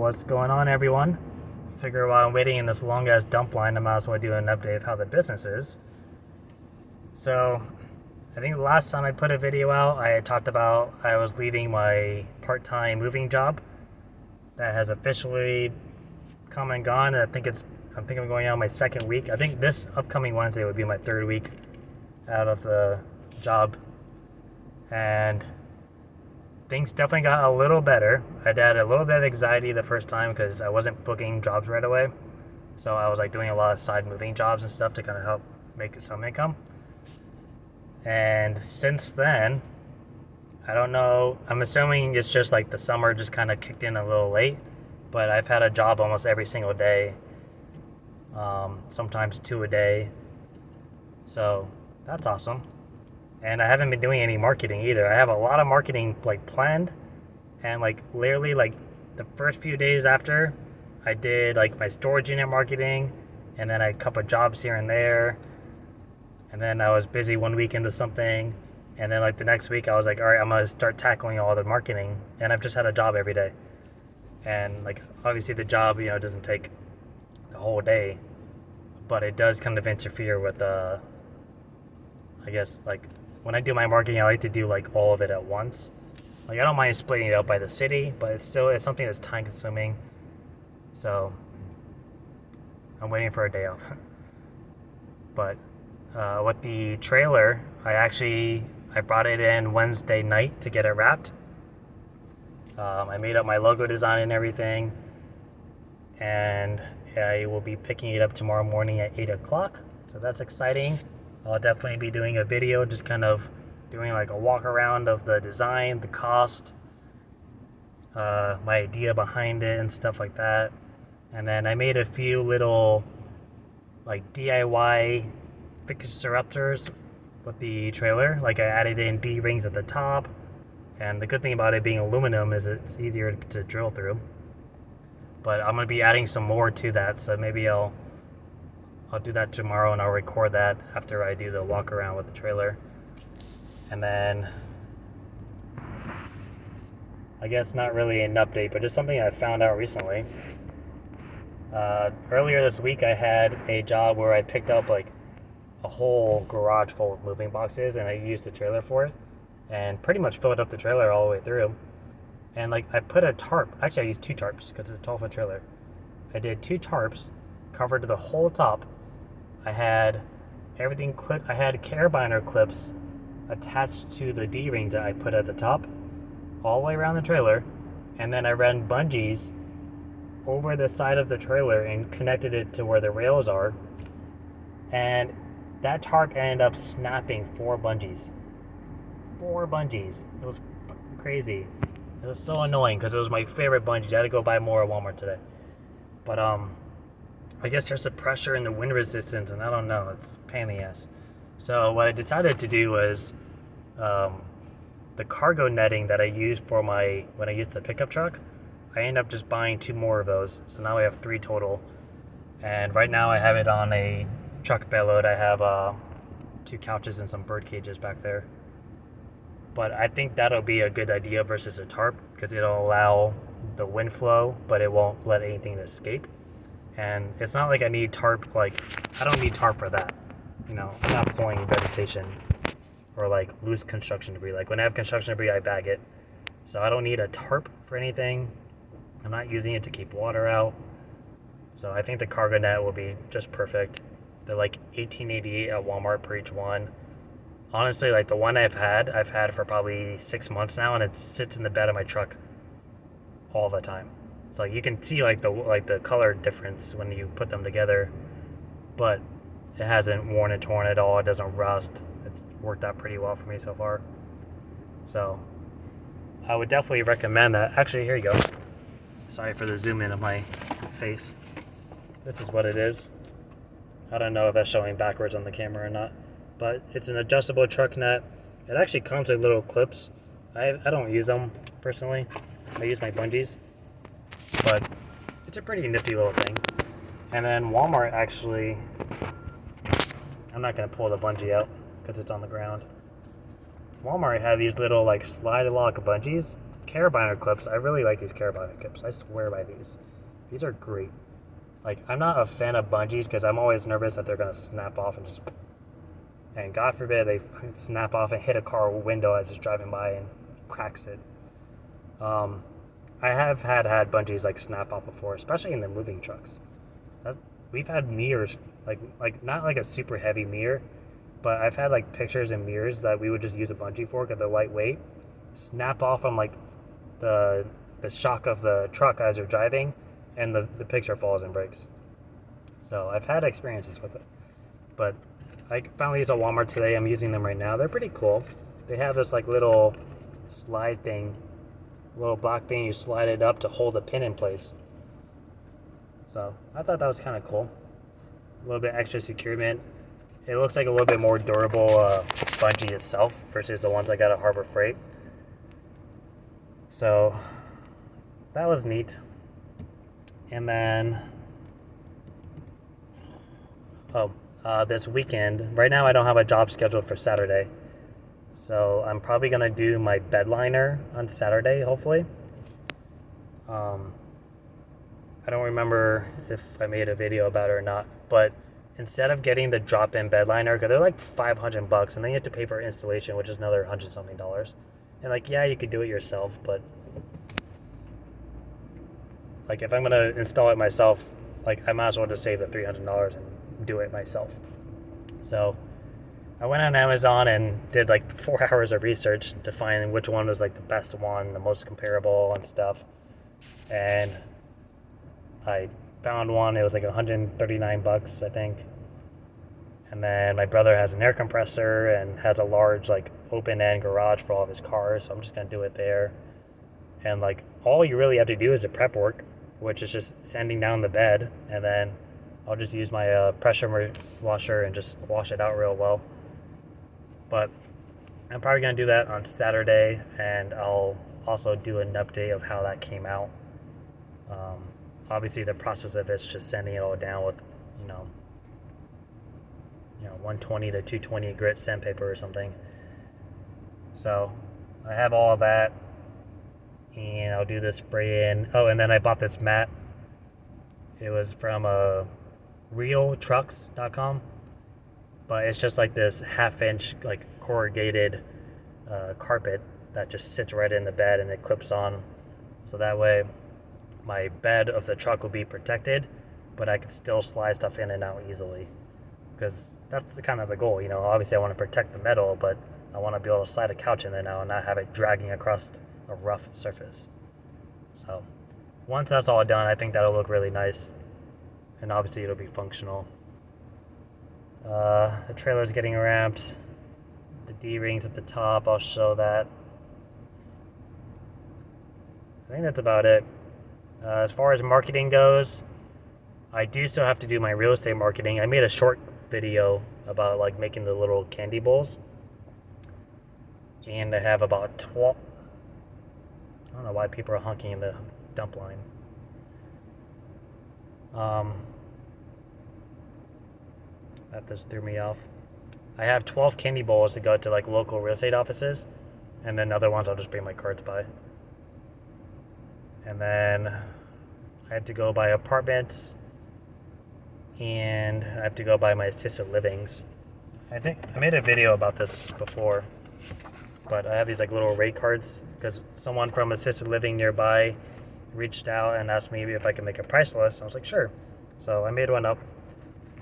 What's going on, everyone? Figure while I'm waiting in this long ass dump line, I might as well do an update of how the business is. So, I think the last time I put a video out, I had talked about I was leaving my part-time moving job. That has officially come and gone. I think I'm going on my second week. I think this upcoming Wednesday would be my third week out of the job, and things definitely got a little better. I had a little bit of anxiety the first time because I wasn't booking jobs right away. So I was like doing a lot of side moving jobs and stuff to kind of help make some income. And since then, I don't know, I'm assuming it's just like the summer just kind of kicked in a little late, but I've had a job almost every single day, sometimes 2 a day. So that's awesome. And I haven't been doing any marketing either. I have a lot of marketing like planned, and like literally like the first few days after, I did like my storage unit marketing, and then a couple of jobs here and there, and then I was busy one weekend with something, and then like the next week I was like, all right, I'm gonna start tackling all the marketing, and I've just had a job every day. And like obviously the job, doesn't take the whole day, but it does kind of interfere with I guess like when I do my marketing, I like to do like all of it at once. Like I don't mind splitting it out by the city, but it's something that's time consuming. So I'm waiting for a day off. But with the trailer, I brought it in Wednesday night to get it wrapped. I made up my logo design and everything, and I will be picking it up tomorrow morning at 8 o'clock. So that's exciting. I'll definitely be doing a video just kind of doing like a walk around of the design, the cost, my idea behind it and stuff like that. And then I made a few little like DIY fixer-uppers with the trailer. Like I added in D-rings at the top, and the good thing about it being aluminum is it's easier to drill through. But I'm going to be adding some more to that, so maybe I'll do that tomorrow, and I'll record that after I do the walk around with the trailer. And then I guess not really an update, but just something I found out recently. Earlier this week I had a job where I picked up like a whole garage full of moving boxes, and I used the trailer for it and pretty much filled up the trailer all the way through. And like I put a tarp, actually I used 2 tarps because it's a 12-foot trailer. I did 2 tarps, covered the whole top. I had everything clipped. I had carabiner clips attached to the D-rings that I put at the top, all the way around the trailer, and then I ran bungees over the side of the trailer and connected it to where the rails are, and that tarp ended up snapping 4 bungees. 4 bungees. It was fucking crazy. It was so annoying because it was my favorite bungee. I had to go buy more at Walmart today. But I guess just the pressure and the wind resistance, and I don't know, it's a pain in the ass. So what I decided to do was the cargo netting that I used when I used the pickup truck, I ended up just buying 2 more of those. So now I have 3 total. And right now I have it on a truck bed load. I have 2 couches and some bird cages back there. But I think that'll be a good idea versus a tarp, because it'll allow the wind flow, but it won't let anything escape. And it's not like I need tarp, like, I don't need tarp for that. I'm not pulling vegetation or like loose construction debris. Like when I have construction debris, I bag it. So I don't need a tarp for anything. I'm not using it to keep water out. So I think the cargo net will be just perfect. They're like $18.88 at Walmart per each one. Honestly, like the one I've had for probably 6 months now, and it sits in the bed of my truck all the time. So you can see like the color difference when you put them together, but it hasn't worn and torn at all. It doesn't rust. It's worked out pretty well for me so far. So I would definitely recommend that. Actually, here you go. Sorry for the zoom in of my face. This is what it is. I don't know if that's showing backwards on the camera or not, but it's an adjustable truck net. It actually comes with little clips. I don't use them personally. I use my bungees. But it's a pretty nifty little thing. And then Walmart actually, I'm not going to pull the bungee out because it's on the ground. Walmart had these little like slide lock bungees. carabiner clips, I really like these carabiner clips. I swear by these. These are great. Like, I'm not a fan of bungees because I'm always nervous that they're going to snap off and just... And God forbid they snap off and hit a car window as it's driving by and cracks it. I have had bungees like snap off before, especially in the moving trucks. We've had mirrors, like not like a super heavy mirror, but I've had like pictures and mirrors that we would just use a bungee for because they're lightweight, snap off on like the shock of the truck as you're driving, and the picture falls and breaks. So I've had experiences with it, but I found these at Walmart today. I'm using them right now. They're pretty cool. They have this like little slide thing, little black thing. You slide it up to hold the pin in place. So I thought that was kind of cool. A little bit extra securement. It looks like a little bit more durable bungee itself versus the ones I got at Harbor Freight. So that was neat. And then, this weekend, right now I don't have a job scheduled for Saturday. So I'm probably going to do my bed liner on Saturday, hopefully. I don't remember if I made a video about it or not, but instead of getting the drop-in bed liner, because they're like $500, and then you have to pay for installation, which is another $100-something. And like, yeah, you could do it yourself, but like if I'm gonna install it myself, like I might as well just save the $300 and do it myself. So I went on Amazon and did like 4 hours of research to find which one was like the best one, the most comparable and stuff. And I found one. It was like $139, I think. And then my brother has an air compressor and has a large like open-end garage for all of his cars, so I'm just gonna do it there. And like all you really have to do is the prep work, which is just sanding down the bed, and then I'll just use my pressure washer and just wash it out real well. But I'm probably gonna do that on Saturday, and I'll also do an update of how that came out. Obviously, the process of it's just sanding it all down with, 120 to 220 grit sandpaper or something. So I have all of that, and I'll do the spray in. Oh, and then I bought this mat. It was from realtrucks.com, but it's just like this 1/2-inch like corrugated carpet that just sits right in the bed and it clips on, so that way my bed of the truck will be protected, but I could still slide stuff in and out easily, because that's the kind of the goal. Obviously I want to protect the metal, but I want to be able to slide a couch in there now and not have it dragging across a rough surface. So once that's all done, I think that'll look really nice, and obviously it'll be functional. The trailer's getting ramped. The D-rings at the top, I'll show that. I think that's about it. As far as marketing goes, I do still have to do my real estate marketing. I made a short video about like making the little candy bowls, and I have about 12. I don't know why people are honking in the dump line. That just threw me off. I have 12 candy bowls to go to like local real estate offices, and then other ones I'll just bring my cards by. And then I have to go by apartments, and I have to go by my assisted livings. I think I made a video about this before, but I have these like little rate cards because someone from assisted living nearby reached out and asked me if I could make a price list. I was like, sure. So I made one up,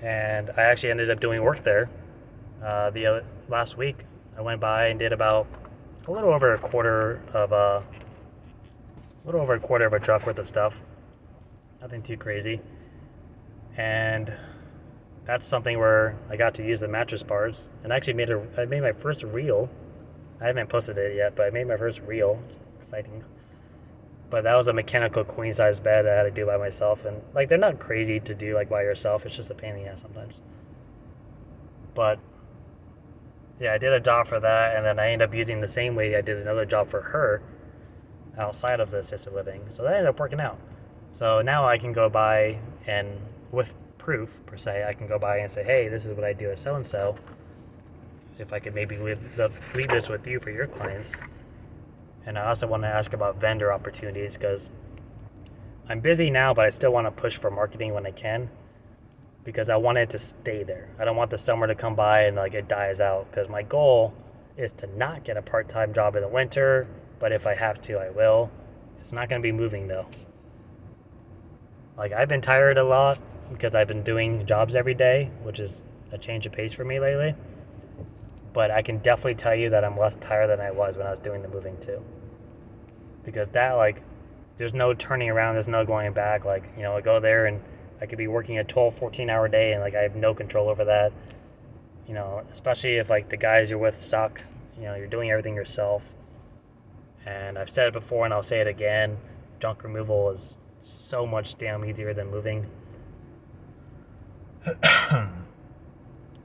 and I actually ended up doing work there. Last week I went by and did about a little over a quarter of a truck worth of stuff. Nothing too crazy. And that's something where I got to use the mattress bars, and I actually I made my first reel. I haven't posted it yet, but I made my first reel. Exciting. But that was a mechanical queen size bed I had to do by myself, and like they're not crazy to do like by yourself. It's just a pain in the ass sometimes. But yeah, I did a job for that, and then I ended up using the same lady. I did another job for her outside of the assisted living, so that ended up working out. So now I can go by and with proof per se, I can go by and say, hey, this is what I do at so and so. If I could maybe leave this with you for your clients, And I also want to ask about vendor opportunities because I'm busy now, but I still want to push for marketing when I can because I want it to stay there. I don't want the summer to come by and like it dies out because my goal is to not get a part-time job in the winter, but if I have to, I will. It's not going to be moving though. Like I've been tired a lot because I've been doing jobs every day, which is a change of pace for me lately. But I can definitely tell you that I'm less tired than I was when I was doing the moving too. Because that like there's no turning around, there's no going back. Like, I go there and I could be working a 12, 14-hour day and like I have no control over that. Especially if like the guys you're with suck, you're doing everything yourself. And I've said it before and I'll say it again, junk removal is so much damn easier than moving.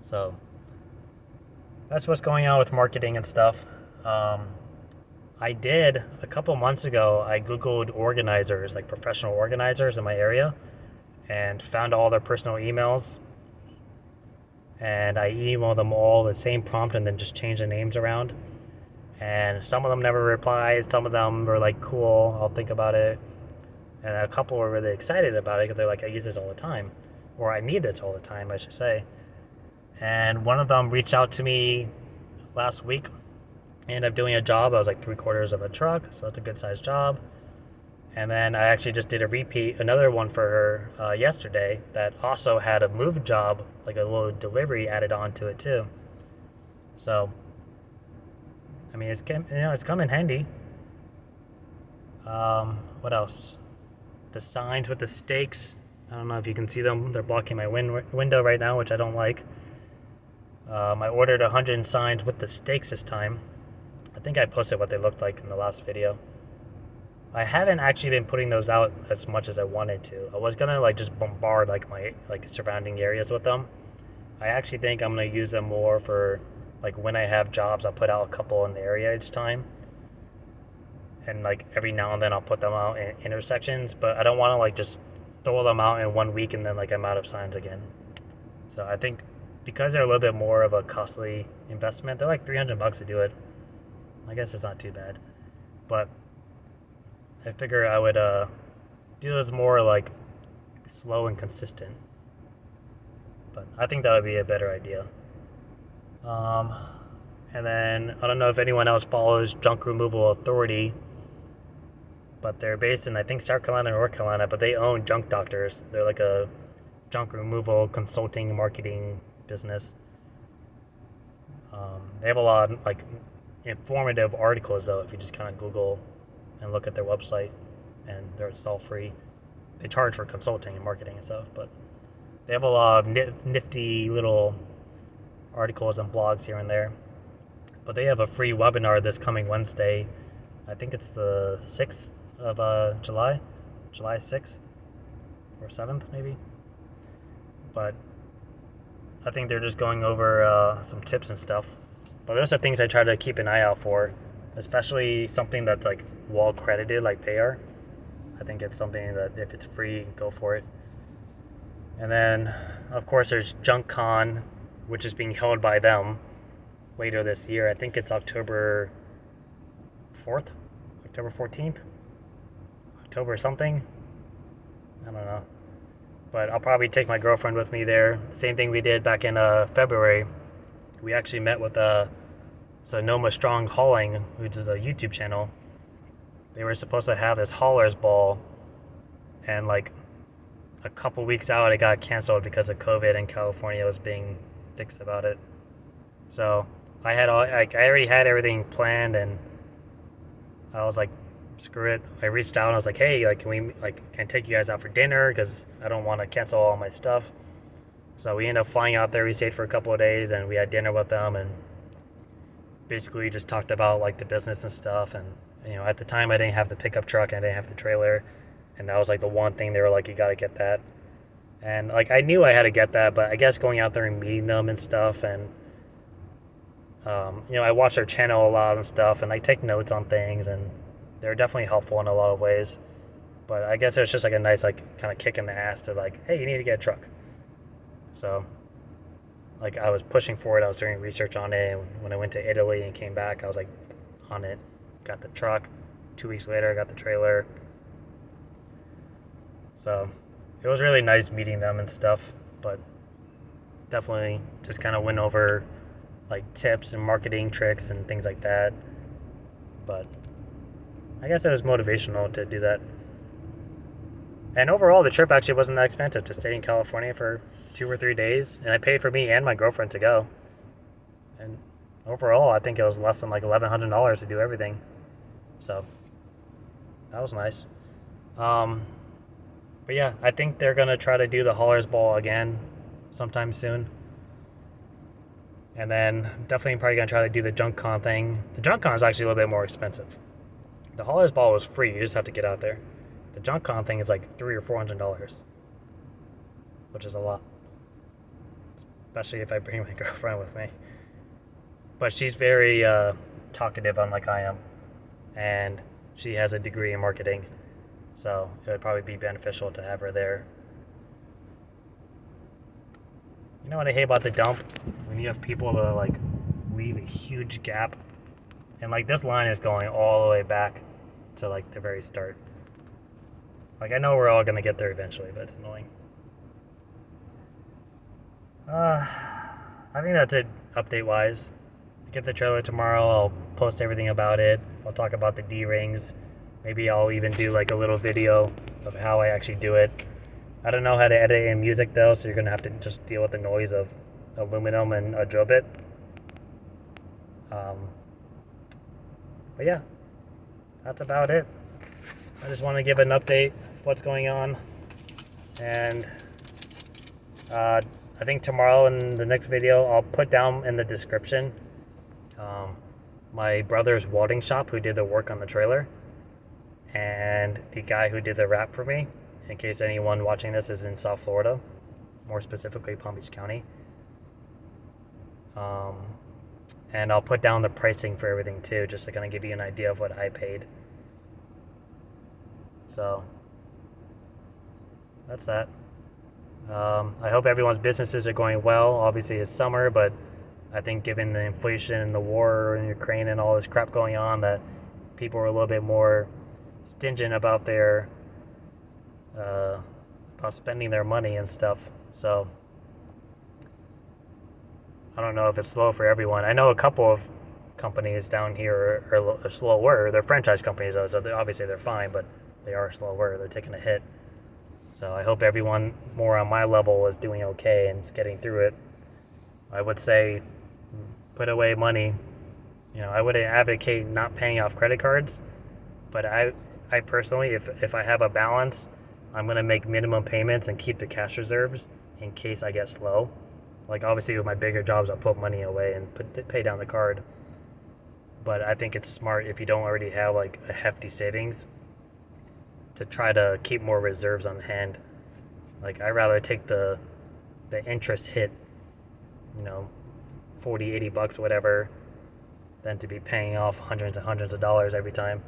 So that's what's going on with marketing and stuff. I did a couple months ago, I Googled organizers, like professional organizers in my area, and found all their personal emails. And I emailed them all the same prompt and then just changed the names around. And some of them never replied. Some of them were like, cool, I'll think about it. And a couple were really excited about it because they're like, I use this all the time. Or I need this all the time, I should say. And one of them reached out to me last week. I ended up doing a job. I was like 3/4 of a truck, so it's a good sized job. And then I actually just did another one for her yesterday that also had a move job, like a little delivery added on to it too. So, I mean, it's come in handy. What else? The signs with the stakes. I don't know if you can see them. They're blocking my window right now, which I don't like. I ordered 100 signs with the stakes this time. I think I posted what they looked like in the last video. I haven't actually been putting those out as much as I wanted to. I was gonna like just bombard like my like surrounding areas with them. I actually think I'm gonna use them more for like when I have jobs. I'll put out a couple in the area each time, and like every now and then I'll put them out in intersections. But I don't want to like just throw them out in 1 week and then like I'm out of signs again. So I think because they're a little bit more of a costly investment, they're like $300 to do it. I guess it's not too bad, but I figure I would do those more like slow and consistent. But I think that would be a better idea. And then I don't know if anyone else follows Junk Removal Authority, but they're based in I think South Carolina or North Carolina, but they own Junk Doctors. They're like a junk removal consulting marketing business. They have a lot of like informative articles though if you just kind of Google and look at their website, and it's all free. They charge for consulting and marketing and stuff, but they have a lot of nifty little articles and blogs here and there. But they have a free webinar this coming Wednesday. I think it's the 6th of July 6th or 7th maybe. But I think they're just going over some tips and stuff. But those are things I try to keep an eye out for, especially something that's like well credited like they are. I think it's something that if it's free, go for it. And then, of course, there's JunkCon, which is being held by them later this year. I think it's October 4th, October 14th, October something. I don't know. But I'll probably take my girlfriend with me there. Same thing we did back in February. We actually met with Sonoma Strong Hauling, which is a YouTube channel. They were supposed to have this haulers ball, and like a couple weeks out, it got canceled because of COVID, and California was being dicks about it. So I already had everything planned, and I was like, screw it. I reached out and I was like, hey, like, can I take you guys out for dinner? Because I don't want to cancel all my stuff. So we ended up flying out there. We stayed for a couple of days and we had dinner with them, and basically just talked about like the business and stuff. And at the time I didn't have the pickup truck and I didn't have the trailer, and that was like the one thing they were like, you got to get that. And like I knew I had to get that, but I guess going out there and meeting them and stuff, and I watch their channel a lot and stuff, and I take notes on things, and they're definitely helpful in a lot of ways. But I guess it was just like a nice like kind of kick in the ass to like, hey, you need to get a truck. So like I was pushing for it. I was doing research on it, and when I went to Italy and came back, I was like on it. got the truck. 2 weeks later, I got the trailer. So it was really nice meeting them and stuff, but definitely just kind of went over like tips and marketing tricks and things like that. But I guess it was motivational to do that. And overall, the trip actually wasn't that expensive to stay in California for 2 or 3 days, and I paid for me and my girlfriend to go. And overall, I think it was less than like $1,100 to do everything. So that was nice. Um, but yeah, I think they're gonna try to do the Haulers Ball again sometime soon. And then definitely probably gonna try to do the Junk Con thing. The Junk Con is actually a little bit more expensive. The Haulers Ball was free; you just have to get out there. The Junk Con thing is like $300 or $400, which is a lot, especially if I bring my girlfriend with me. But she's very talkative, unlike I am, and she has a degree in marketing, so it would probably be beneficial to have her there. You know what I hate about the dump? When you have people that like leave a huge gap, and like this line is going all the way back to like the very start. Like I know we're all gonna get there eventually, but it's annoying. I think that's it update wise. Get the trailer tomorrow. I'll post everything about it. I'll talk about the D-rings. Maybe I'll even do like a little video of how I actually do it. I don't know how to edit in music though, so you're gonna have to just deal with the noise of aluminum and a drill bit. But yeah, that's about it. I just want to give an update of what's going on, and I think tomorrow in the next video I'll put down in the description my brother's welding shop who did the work on the trailer, and the guy who did the wrap for me, in case anyone watching this is in South Florida, more specifically Palm Beach County. And I'll put down the pricing for everything too, just to kind of give you an idea of what I paid. So that's that. I hope everyone's businesses are going well. Obviously it's summer, but I think given the inflation and the war in Ukraine and all this crap going on, that people are a little bit more stingent about their about spending their money and stuff. So I don't know if it's slow for everyone. I know a couple of companies down here are slower. They're franchise companies though, so obviously they're fine, but they are slower. They're taking a hit. So I hope everyone more on my level is doing okay and is getting through it. I would say put away money. You know, I would advocate not paying off credit cards, but I personally, if I have a balance, I'm going to make minimum payments and keep the cash reserves in case I get slow. Like obviously with my bigger jobs, I'll put money away and pay down the card. But I think it's smart if you don't already have like a hefty savings to try to keep more reserves on hand. Like I'd rather take the interest hit, you know, 40, 80 bucks, whatever, than to be paying off hundreds and hundreds of dollars every time.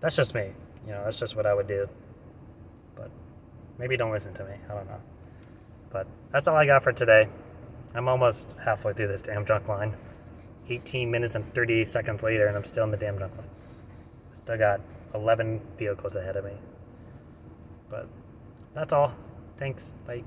That's just me. You know, that's just what I would do. But maybe don't listen to me. I don't know. But that's all I got for today. I'm almost halfway through this damn junk line. 18 minutes and 38 seconds later, and I'm still in the damn junk line. Still got 11 vehicles ahead of me. But that's all. Thanks. Bye.